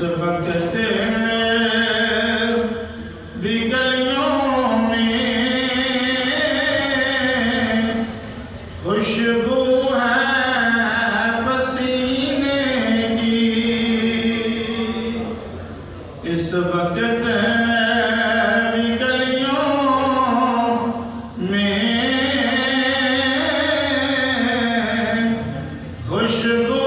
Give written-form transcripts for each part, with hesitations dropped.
اس وقت بھی گلیوں میں خوشبو ہے پسینے کی، اس وقت بھی گلیوں میں خوشبو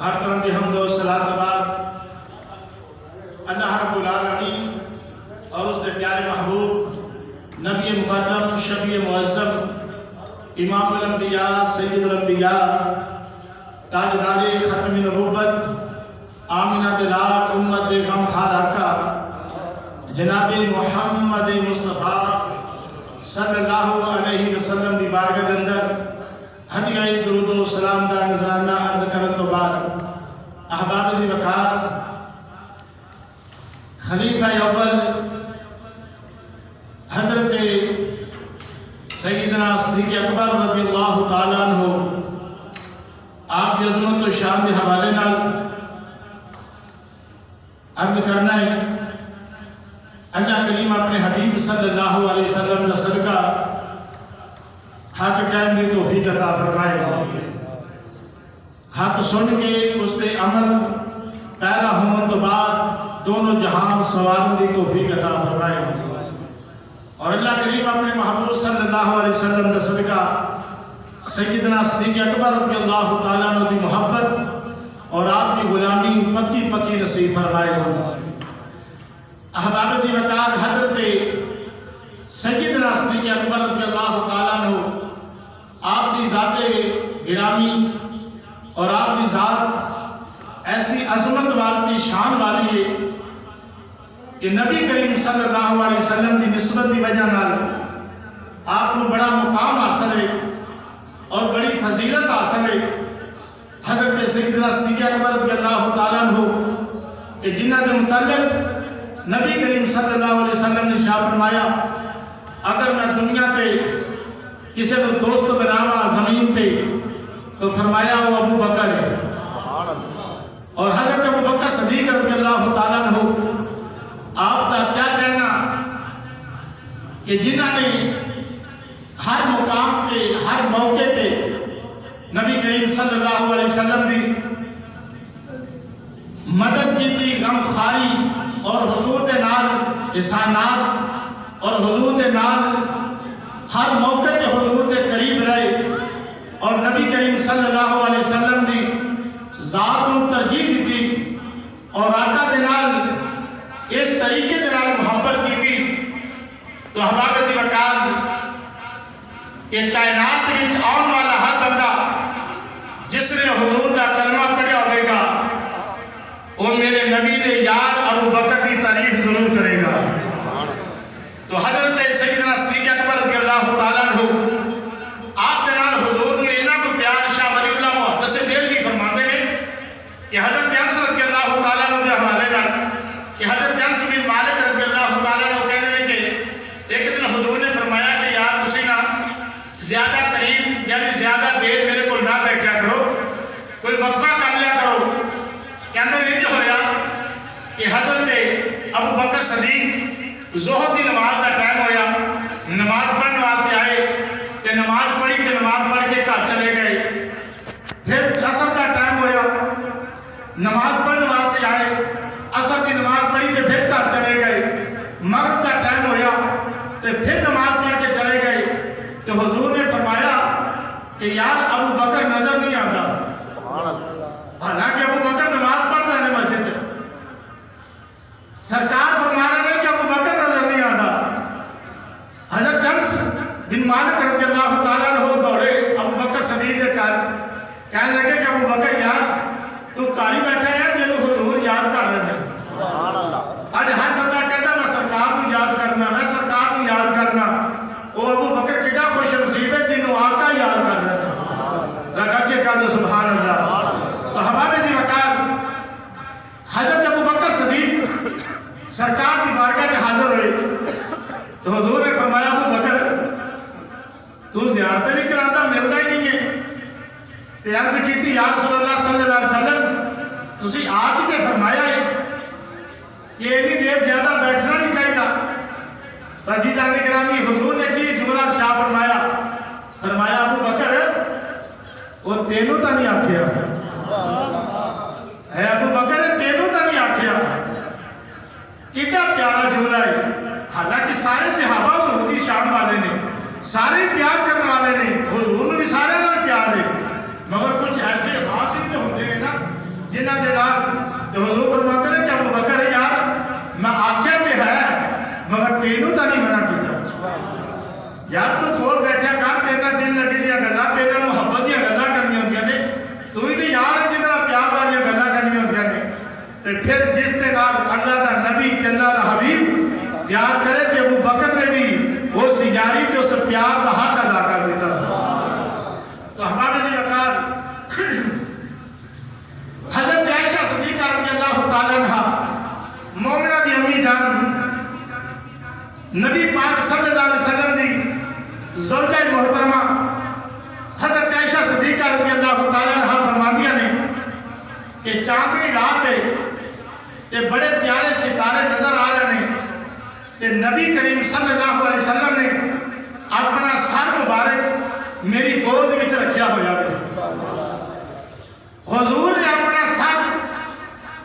ہر طرح کی حمد و صلاۃ کے بعد اللہ رب العالمین اور اس کے پیارے محبوب نبی مکرم شفیع معظم امام الانبیاء سید الانبیاء تاجدار ختم نبوت آمنہ دلال امت غم خار آقا جناب محمد مصطفیٰ صلی اللہ علیہ وسلم دی بارگاہ دے اندر ہدیہ درود و سلام دا نذرانہ عرض کرن تو بعد احباب دی وقار خلیفہ اول حضرت سیدنا صدیق اکبر رضی اللہ تعالیٰ عنہ آپ کی عظمت و شان کے حوالے نال عرض کرنا ہے اللہ کریم اپنے حبیب صلی اللہ علیہ وسلم دا صدقہ حق کہنے کی توفیق عطا فرمائے، حق سن کے اس کے عمل پیرا ہونے تو بعد دونوں جہاں سوارن کی توفیق عطا فرمائے، اور اللہ کریم اپنے محبوب صلی اللہ علیہ وسلم دا صدقہ سیدنا صدیق اکبر رضی اللہ تعالیٰ عنہ کی محبت اور آپ کی غلامی پکی پکی نصیب فرمائے۔ احباب دی وقار حضرت سیدنا صدیق اکبر رضی اللہ تعالیٰ عنہ آپ دی ذات گرامی اور آپ دی ذات ایسی عظمت والی شان والی ہے کہ نبی کریم صلی اللہ علیہ وسلم کی نسبت دی وجہ نال آپ کو بڑا مقام حاصل ہے اور بڑی فضیلت حاصل ہے۔ حضرت سیدنا صدیق اکبر رضی اللہ تعالیٰ عنہ کہ جنہ کے متعلق نبی کریم صلی اللہ علیہ وسلم نے شاہ فرمایا اگر میں دنیا تے کسی کو دوست بناوا زمین تے تو فرمایا وہ ابو بکر ہے. اور حضرت ابو بکر صدیق رضی اللہ تعالیٰ عنہ آپ کا کیا کہنا کہ جنہوں نے ہر مقام تے ہر موقع تے نبی کریم صلی اللہ علیہ وسلم دی مدد کی تھی، غم خاری اور حضور دے نال احسانات اور حضور دے نال ہر موقع تے حضور دے قریب رہے اور نبی کریم صلی اللہ علیہ وسلم دی ذات کو ترجیح دیتی اور آقا دے نال اس طریقے دے نال محبت کی تھی. تو احباب دی وقار کہ کائنات وچ آن والا ہر بندہ جس نے حضور دا کلمہ پڑھیا ہوئے گا وہ میرے نبی دے یار ابو بکر کی تعریف ضرور کرے گا. تو حضرت سیدنا صدیق اکبر رضی اللہ تعالیٰ عنہ آپ کے نال حضور نے انہاں کو پیار شاہ ولی اللہ محدث دہلوی فرماتے ہیں کہ حضرت انس رضی اللہ تعالیٰ عنہ کے حوالے نال کہ حضرت انس بن مالک رضی اللہ تعالیٰ عنہ کہتے ہیں کہ ایک دن حضور نے فرمایا کہ یار تسی نہ زیادہ قریب یعنی زیادہ دیر میرے کو نہ بیٹھا کرو، کوئی وقفہ کر لیا کرو. کہ اندر یہ جو ہویا کہ حضرت ابو بکر صدیق ظہر کی نماز کا ٹائم ہویا، نماز پڑھنے واسطے آئے تے نماز پڑھی تے نماز پڑھ کے گھر چلے گئے. پھر عصر کا ٹائم ہویا، نماز پڑھنے واسطے آئے، عصر کی نماز پڑھی تے پھر گھر چلے گئے. مغرب کا ٹائم ہویا تے پھر نماز پڑھ کے چلے گئے. تو حضور نے فرمایا کہ یار ابو بکر نظر نہیں آتا، حالانکہ ابو بکر نماز پڑھتا ہے مسجد سے. سرکار فرما رہے ہیں کہ ابو بکر نظر نہیں آتا. حضرت انس بن مالک رضی اللہ تعالیٰ عنہ دوڑے ابو بکر صدیق کے گھر، کہنے لگے کہ ابو بکر یار تو کاری بیٹھا ہے تینوں حضور یاد کر رہے ہیں. آج ہر بندہ کہتا میں سرکار کو یاد کرنا، میں سرکار کو یاد کرنا. وہ ابو بکر کتنا خوش نصیب ہے جنہوں آقا یاد کر رہے ہیں. رکھت کے کہا دو سبحان اللہ. تو احباب دی وقار حضرت ابو بکر صدیق سرکار کی بارگاہ میں حاضر ہوئے تو حضور نے فرمایا ابو بکر تو زیارتیں نہیں کراتا، ملتا ہی نہیں ہے. تے عرض کی تھی یا رسول اللہ صلی اللہ علیہ وسلم تسی آپ ہی تے فرمایا ہے کہ اتنی دیر زیادہ بیٹھنا نہیں چاہیے. عزیزان گرامی حضور نے کی جملہ شاہ فرمایا ابو بکر وہ تینوں تا نہیں آکھیا ہے، ابو بکر تینوں تا نہیں آکھیا. کتنا پیارا جملہ ہے. حالانکہ سارے صحابہ حضور دی شان والے نے، سارے پیار کرنے والے نے، حضور نے بھی سارے نال پیار ہے، مگر کچھ ایسے خاص ہی تو ہوتے ہیں نا جنہ دے نال. تو حضور فرماتے ہیں کہ ابو بکر یار میں آکھیا تے ہے مگر تینوں تا نہیں منع کیتا. یار تو کول بیٹھا کر تیرنا دل لگی دیا گلا، تیرنا محبت دیا گلا کرنی ہوتی ہیں، تو ہی تو یار ہے جتنا پیار والی گلا کرنی ہوتی ہیں. تے پھر جس کے نال اللہ دا نبی تے اللہ دا حبیب پیار کرے تے ابو بکر نے بھی وہ سیاری تے اس پیار دا حق ادا کر دیتا. تو احباب دی وقار حضرت عائشہ صدیقہ رضی اللہ تعالیٰ عنہ مومنہ دی امی جان نبی پاک صلی اللہ علیہ وسلم دی زوجہ محترمہ حضرت عائشہ صدیقہ رضی اللہ تعالیٰ عنہ فرماندیاں نے کہ چاندنی رات ہے تے بڑے پیارے ستارے نظر آ رہے ہیں تے نبی کریم صلی اللہ علیہ وسلم نے اپنا سر مبارک میری گود وچ رکھیا ہویا ہے. حضور نے اپنا سر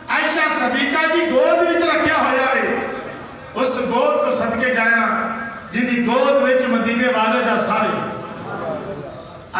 عائشہ صدیقہ کی گود وچ رکھیا ہویا ہے. اس گود تو صدقے جایا جن کی گود وچ مدینے والے دا سارے.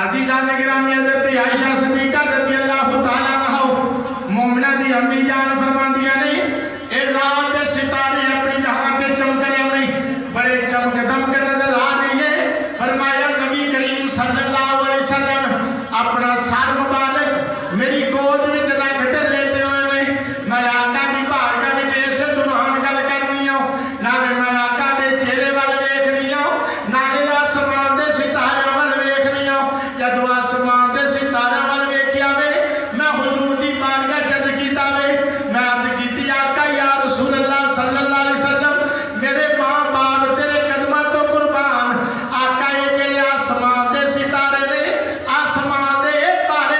عزیزان گرامی حضرت عائشہ صدیقہ رضی اللہ تعالیٰ عنہ مومنہ دی امی جان فرماندیاں نہیں اے رات دے ستارے اپنی جہاں تے چمک رہے ہیں، بڑے چمک دمک نظر آ رہی ہے. فرمایا نبی کریم صلی اللہ علیہ وسلم اپنا سر مبارک میری گود وچ رکھ تے لیٹے ہوئے نے. میں آقا دی بارگاہ وچ ایسے دوران گل کرنی ہوں، نالے میں آقا دے چہرے وال ویکھنی ہوں، نالے آسمان دے ستارے وال ویکھنی ہوں. جدو آسمان دے ستارے وال ویکھیا وے میں حضور دی بارگاہ چرج کیتا وے، میں عرض کیتی آقا یا رسول اللہ صلی اللہ علیہ وسلم میرے ماں باپ تیرے قدمہ تو قربان. آقا یہ جڑے آسمان دے ستارے نے، آسمان دے تارے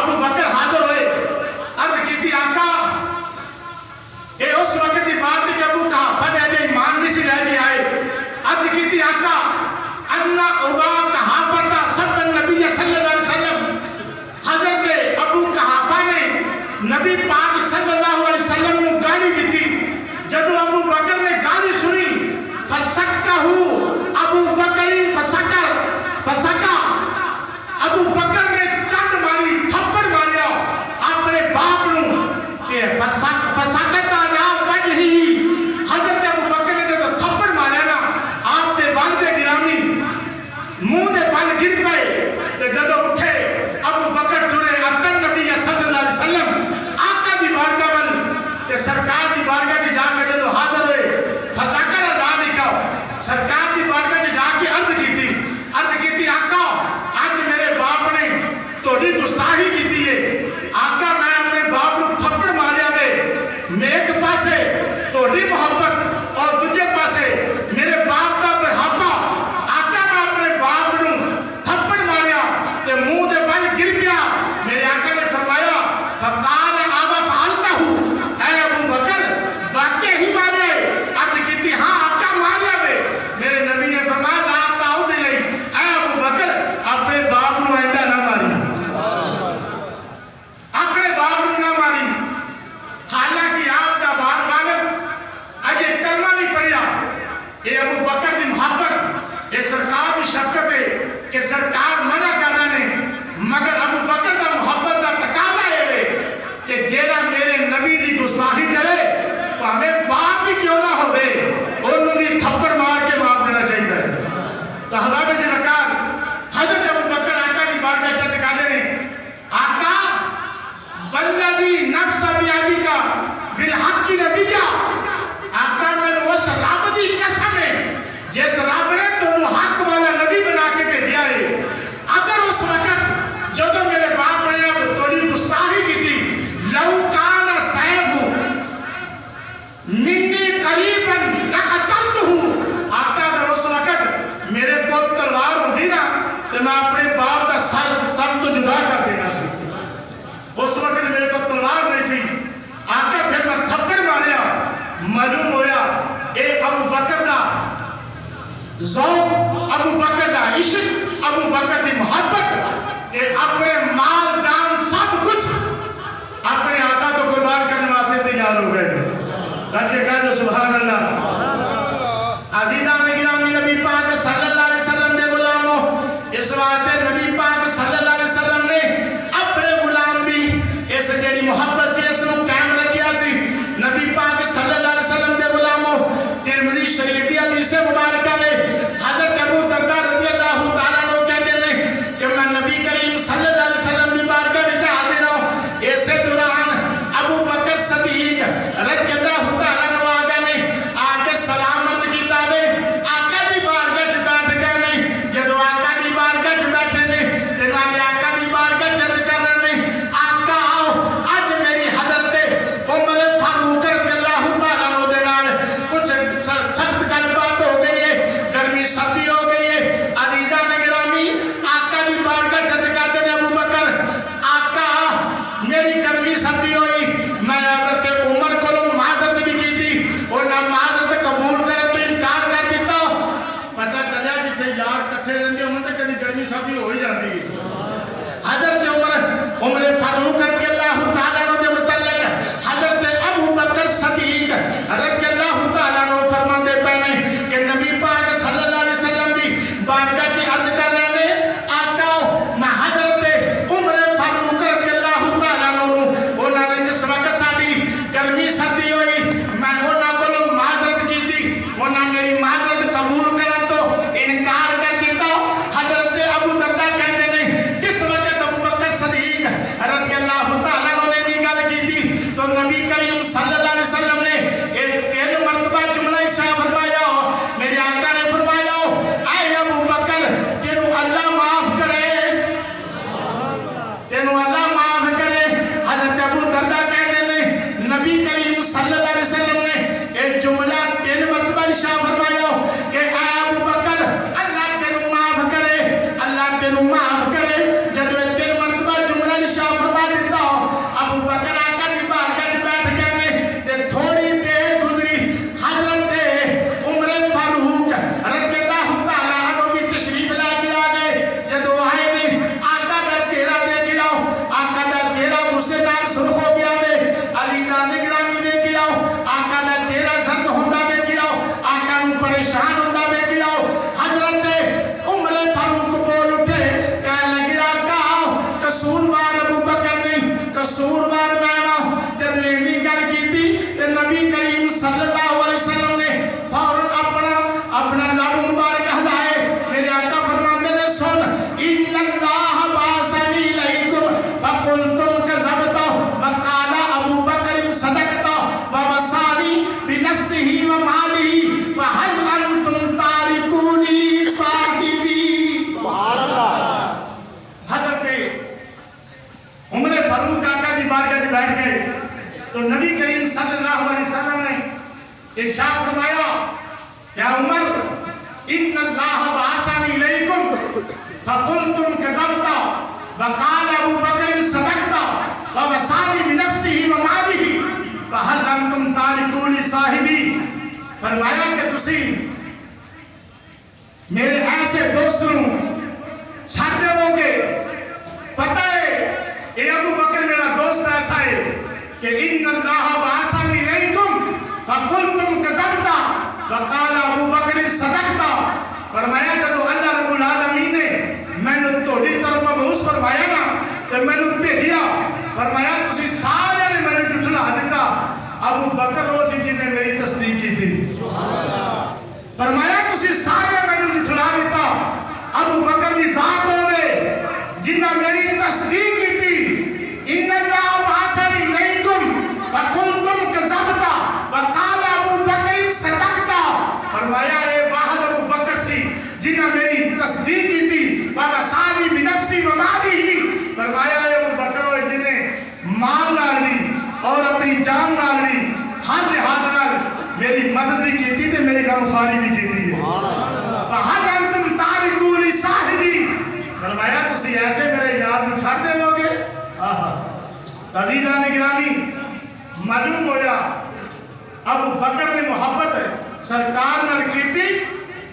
ابو بکر حاضر ہوئے، عرض کیتی آقا اے اس وقت دی بات کہ ابو قحافہ نے اجے ایمان نہیں سی لے کے آئے، عرض کیتی آقا انا ابا قحافہ سب النبی صلی اللہ علیہ وسلم، حضرت ابو قحافہ نے نبی پاک صلی اللہ علیہ وسلم نے گالی دیتی، جب ابو بکر نے گالی سنی فسکہ ابو بکر فسکہ ابو بکر نے چند ماری تھپڑ ماریا اپنے باپ نو کہ فسکت علی وجہی، حضرت ابو بکر نے جب تھپڑ ماریا نا آپ دے والد گرامی منہ دے بال گر پئے، تے جب اٹھے ابو بکر ٹرے اپن نبی صلی اللہ علیہ وسلم آقا دی بارگاہ ول، تے سرکار دی بارگاہ وچ جا کے جب حاضر ہوئے فذکر ذالک، سرکار دی بارگاہ وچ جا کے عرض کیتی آقا اج میرے باپ نے تہاڈی گستاخی کیتی ہے، آقا میں اپنے باپ نو تھپڑ ماریا وے، میں ایک پاسے تہاڈی محبت اور دوجے پاسے میرے باپ دا بڑھاپا، آقا میں اپنے باپ نو تھپڑ ماریا تے منہ دے بل گر گیا، میرے آقا نے فرمایا فقال ابا فعلتہ، اے ابو بکر واقعی ہی مارے؟ عرض کیتی ہاں آقا ماریا وے، میرے نبی نے فرمایا لا تعود الیہ، اے ابو بکر اپنے باپ نو آئندہ نہ ماری، اپنے باپ نو نہ ماری، حالانکہ آپ دا باپ والد اجے کلمہ نہیں پڑھیا، اے ابو بکر دی محبت، اے سرکار دی شفقت ہے کہ سرکار منع کر رہے ہیں، مگر ابو بکر دا محبت دا تقاضا ہے کہ جیڑا میرے نبی دی گستاخی کرے تو ہمیں باپ بھی کیوں نہ ہوئے انہوں نے تھپڑ مار کے معاف دینا چاہیے ہے۔ تو حضرت جی وقار حضرت ابو بکر آقا دی بارگاہ چند کہتے ہیں آقا والذی نفس بیادی کا بالحق کی نبیہ، آقا میں نے اس رب دی قسم ہے جس رب نے تو حق والا نبی بنا کے بھیجا ہے، اگر اس وقت جو تو میرے باپ نے اب تھوڑی گستاخی کی تھی لو کان سیف منی قریبا لقتلتہ، آقا اگر اس وقت میرے کو تلوار ہوتی نا تو میں اپنے باپ کا سر تب تو جدا کر دینا سی، اس وقت میرے کو تلوار نہیں سی، آقا پھر میں تھپڑ ماریا، معلوم ہویا اے ابو بکر دا ذوق، ابو بکر دا عشق، ابو بکر دی محبت کہ اپنے مال جان سب کچھ اپنے آقا کو قربان کرنے واسطے تیار ہو گئے، رج کے کہہ دو سبحان اللہ۔ عزیزان گرامی نبی پاک صلی اللہ علیہ وسلم نے غلاموں، اس واسطے نبی پاک صلی اللہ علیہ وسلم نے اپنے غلام بھی اس جڑی محبت سے اس کو قائم رکھیا سی، نبی پاک صلی اللہ علیہ وسلم نے غلاموں ترمذی شریف دی حدیث مبارکہ میں حضرت ابو درداء رضی اللہ تعالیٰ عنہ کہتے ہیں کہ میں میں معاف کرے جدو 3 مرتبہ جملہ ارشاد فرما دیتا ابو بکر آقا دی بارگاہ وچ بیٹھ گئے تے تھوڑی دیر گزری حضرت عمر فاروق رضی اللہ تعالیٰ عنہ بھی تشریف لے کے آ گئے جدو آئے نے آقا دا چہرہ دیکھ آؤ آقا دا چہرہ غصے نال سرخ ہو گیا وے عزیزان گرامی دیکھ آؤ آقا دا چہرہ زرد ہوندا دیکھ آؤ آقا نو پریشان ہوندا دیکھ آؤ حضرت عمر فاروق بول اٹھے کہنے لگے آقا قصوروار ابو بکر نہیں قصوروار میں جب اینی گل کیتی تے نبی کریم صلی اللہ علیہ وسلم نے فوراً اپنا لب مبارک ہلائے میرے آقا فرماندے نے سن ان اللہ باسنی علیکم فقلتم کذبتا وقال ابو بکر صدقتا ووصانی بنفسہ ومالہ فہل انتم تارکونی صاحبی سبحان اللہ حضرت عمر فاروق آقا دی بارگاہ وچ بیٹھ گئے تو نبی کریم صلی اللہ علیہ وسلم نے ارشاد فرمایا یا عمر ان اللہ بعثنی الیکم فقلتم کذبتا وقال ابو بکر صدقتا ووصانی بنفسہ ومالہ فہل انتم تارکون صاحبی فرمایا کہ تسی میرے ایسے دوستوں چھڑ دو گے پتہ ہے اے ابو بکر میرا دوست ایسا ہے کہ ان اللہ بعثنی الیکم فقلتم کذبتا وقال ابو بکر صدقتا فرمایا جدو اللہ رب العالمین نے میں نے توڑی طرف مبعوث فرمایا نا تو میں نے بھیجیا فرمایا تسی سارے نے میں نے جھٹلا دیتا ابو بکر وہ سی جن نے میری تصدیق کی تھی فرمایا تسی سارے میں نے جھٹلا دیتا ابو بکر دی ذات ہوئے جنہ میری تصدیق کی تھی ان اللہ بعثنی الیکم فقلتم کذبتا وقال ابو بکر صدقتا فرمایا اے واحد ابو بکر سی جنہ میری تصدیق کی تھی ووصانی بنفسی ومالہ فرمایا اے ابو بکر ہوئے جنہیں مال نال بھی اور اپنی جان نال بھی ہر لحاظ نال میری مدد بھی کی تھی تے میری غمخواری بھی کی تھی فہل انتم تارکون صاحبی فرمایا تسی ایسے میرے یار نو چھڑ دے لوگے عزیزان گرامی معلوم ہویا ابو بکر نے محبت سرکار نال کی تھی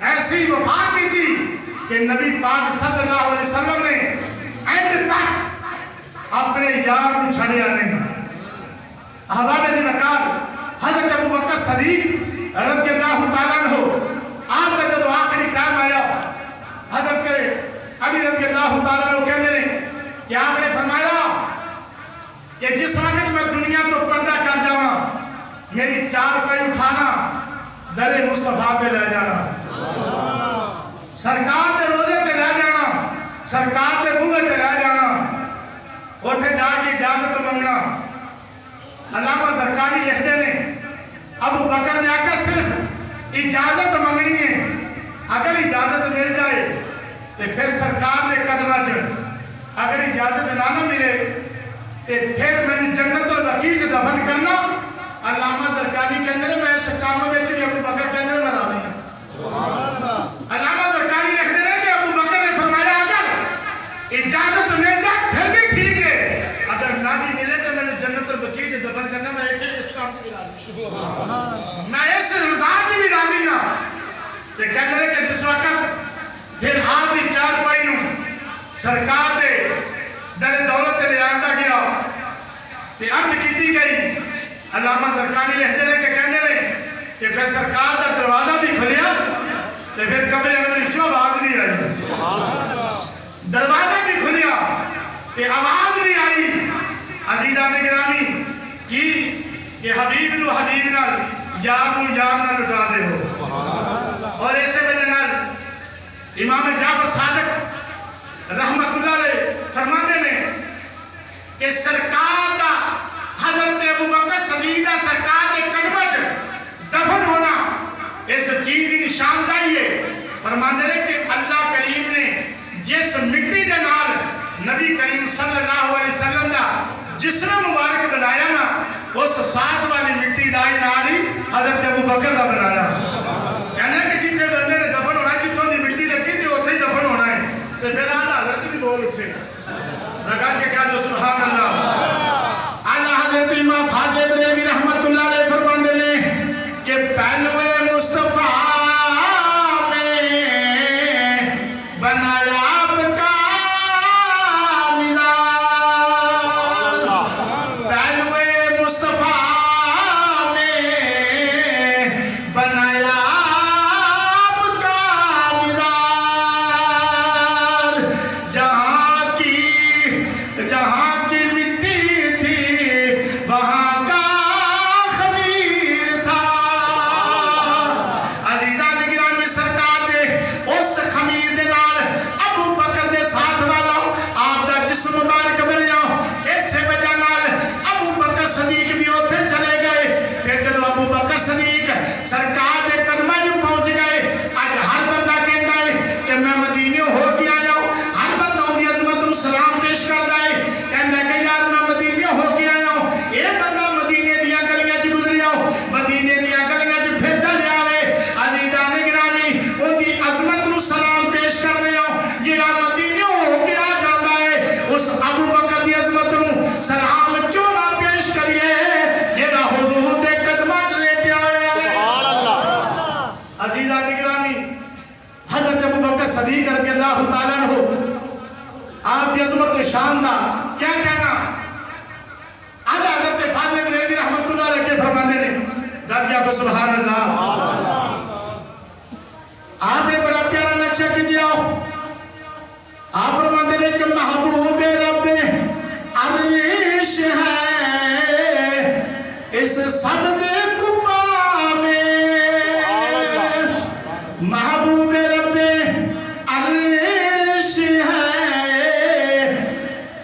ایسی وفا کی تھی کہ نبی پاک صلی اللہ علیہ وسلم نے اینڈ تک اپنے یار کو چھڑیا نہیں احباب عزیز وقار حضرت ابو بکر صدیق رضی اللہ تعالیٰ عنہ آپ کا جب آخری ٹائم آیا حضرت علی رضی اللہ تعالیٰ عنہ کہنے نے کہ آپ نے فرمایا کہ جس وقت میں دنیا تو پردہ کر جاؤں میری 4 پائی اٹھانا در مصطفیٰ پہ رہ جانا سرکار دے روزے تے رہ جانا سرکار دے بوئے تے رہ جانا اوتھے جا کے اجازت منگنا علامہ زرقانی لکھتے نے ابو بکر نے آقا صرف اجازت منگنی ہے اگر اجازت مل جائے تو پھر سرکار دے قدمہ چھ اگر اجازت نہ ملے تو پھر میں نے جنت البقیع سے دفن کرنا علامہ زرقانی کے اندر میں اس کام میں چلی ابو بکر کے اندر میں راضی ہوں علامہ زرقانی لکھتے ہیں کہ ابو بکر نے فرمایا اگر اجازت مل جائے پھر بھی ٹھیک ہے اگر نہ بھی ملے تو میں نے جنت البقیع سے دفن کرنا میں ایک اس کام کی راضی ہوں میں اس رضاعت بھی راضی ہوں کہ کہتے ہیں کہ جس وقت پھر آپ دی 4 پائی نوں سرکار دے در دولت لے آتا گیا تے عرض کیتی گئی علامہ زرقانی لکھتے ہیں کہ کہنے لیں کہ پھر سرکار دا دروازہ بھی کھلیا تے پھر قبر انوری چو آواز نہیں آئی دروازہ بھی کھلیا تے آواز نہیں آئی عزیزان گرامی کی کہ حبیب نو حبیب نال یار نو یار نال لٹا دے ہو اور ایسے وجہ نال امام جعفر صادق رحمت اللہ علیہ فرمانے میں کہ سرکار دا حضرت ابو بکر صدیق دا سرکار دے قدمہ چ دفن ہونا اس چیز کی نشاندہی ہے فرمانے میں کہ اللہ کریم نے جس مٹی دے نال نبی کریم صلی اللہ علیہ وسلم دا جسم مبارک بنایا نا اس ساتھ والی مٹی دائی نالی حضرت ابو بکر دا بنایا کہنا کہ جتنے بندے نے دفن ہونا ہے جتوں دی مٹی لگی تھی اتھے ہی دفن ہونا ہے تو پھر حضرت اج بھی بول اٹھے لگا کے کہہ دو سبحان اللہ اعلی حضرت امام فاضل بریلوی رحمت اللہ علیہ فرماندے نے کہ پہلوے مصطفیٰ میں بنایا آپ کا مزاج پہلوے مصطفیٰ میں بنایا آپ کا مزاج جہاں کی مٹی تھی وہاں کا خمیر تھا عزیزان گرامی سرکار دے اس خمیر دے نال ابو بکر دے ساتھ والا آپ دا جسم مبارک بنیا اس وجہ نال ابو بکر صدیق بھی اوتھے چلے گئے پھر جدو ابو بکر صدیق سرکار دے قدمہ جو پہنچ گئے اج ہر بندہ کہندا ہے کہ میں مدینے ہو کے آیا ہوں ہر بندہ دی عظمت نوں سلام پیش کردا ہے کہندا کہ یار میں مدینے ہو کے آیا ہوں اے بندہ مدینے دیاں گلیاں چ گزریا ہو مدینے دیاں گلیاں چ پھردا رہیا وے عزیزان گرامی اون دی عظمت نوں سلام پیش کر رہیا ہوں جڑا مدینے ہو کے آ جاندا ہے اس ابو بکر دی عظمت نوں سلام کیوں نہ پیش کریے جڑا حضور دے قدماں چ لیٹیا ہویا ہے سبحان اللہ عزیزان گرامی حضرت ابو بکر صدیق رضی اللہ تعالیٰ عنہ آپ کی عظمت و شان دا کیا کہنا آدھا حضرت فاضل بریلوی رحمت اللہ علیہ کے فرماندے نے رض گیا کو سبحان اللہ آپ نے بڑا پیارا نقشہ کیجئے ہو آپ فرماندے نے کہ محبوب رب عرش ہے اس سبز قبا میں محبوب رب عرش ہے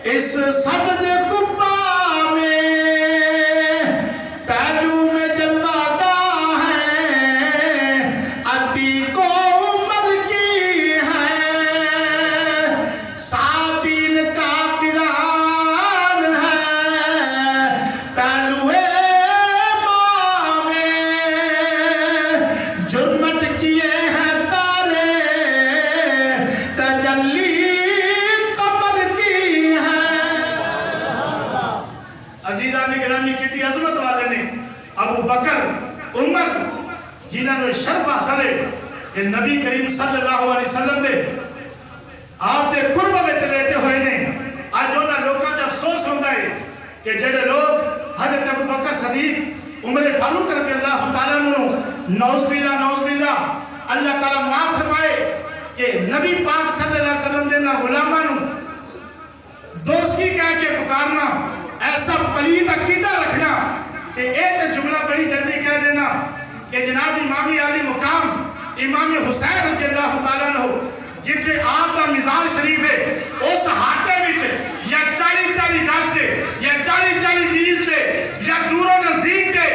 اس سبز قبا میں پہلو میں جلوہ گاہ ہے عتیق و عمر کی ہے ساتین کا قرآن ہے پہلو ماں میں جرمٹ کیے ہیں تارے تجلی قمر کی ہے عزیزان گرامی کتنی عظمت والے نے ابو بکر عمر جنہوں نے شرف حاصل ہے کہ نبی کریم صلی اللہ علیہ وسلم دے آپ دے قربہ میں چلیتے ہوئے نے آج جو نہ لوگوں جب افسوس ہوتا ہے کہ جڑے لوگ حضرت ابو بکر صدیق عمر فاروق رضی اللہ تعالیٰ عنہ نعوذ باللہ اللہ تعالیٰ معاف فرمائے کہ نبی پاک صلی اللہ علیہ وسلم دے نہ غلامانوں دوستی کہہ کے پکارنا ایسا پلید عقیدہ رکھنا کہ ایک جملہ بڑی جلدی کہہ دینا کہ جناب امام عالی مقام امام حسین رضی اللہ تعالیٰ عنہ جتنے آپ کا مزار شریف ہے اس ہاٹے وچ یا 40 گز دے یا 40 میل دے یا دور و نزدیک دے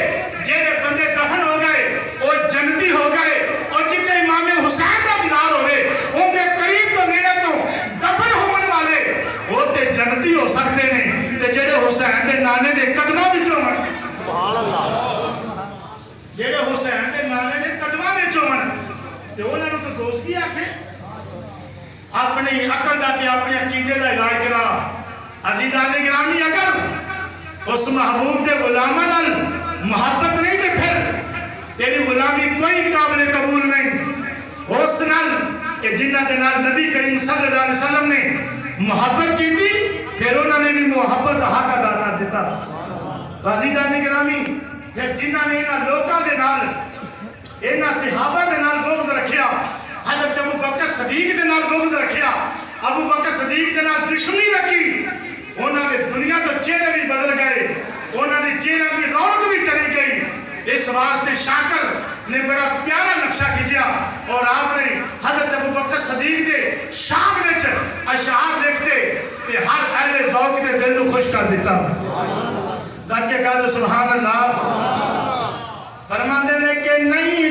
جڑے بندے دفن ہو گئے وہ جنتی ہو گئے اور جتنے امام حسین کا مزار ہوئے ان کے قریب تو نیڑے تو دفن ہونے والے وہ تے جنتی ہو سکتے ہیں تے جڑے حسین دے نانے دے قدموں وچوں ہن سبحان اللہ جڑے حسین دے نانے دے قدموں وچوں ہن تے انہاں نوں تو دوستی آکھے اپنی عقل دا تے اپنے عقیدے دا علاج کرا عزیزان گرامی اگر اس محبوب دے غلاماں نال محبت نہیں تے پھر تیری غلامی کوئی قابل قبول نہیں اس نال کہ جنہ دے نال نبی کریم صلی اللہ علیہ وسلم نے محبت کی تھی پھر انہوں نے بھی محبت حق ادا کر دیتا عزیزان گرامی پھر جنہ نے انہاں لوکاں دے نال انہاں صحابہ دے نال بغض رکھیا حضرت ابو بکر صدیق دے نال بغض رکھیا ابو بکر صدیق دے نال دشمنی رکھی انہاں نے دنیا تو چہرے بھی بدل گئے انہاں نے چہرے کی رونق بھی چلی گئی اس واسطے شاکر نے بڑا پیارا نقشہ کھینچا اور آپ نے حضرت ابو بکر صدیق دے شان وچ اشعار لکھتے تے ہر اہل ذوق دے دل نو خوش کر دیتا گج کے کہہ دو سبحان اللہ فرماندے نے کہ نہیں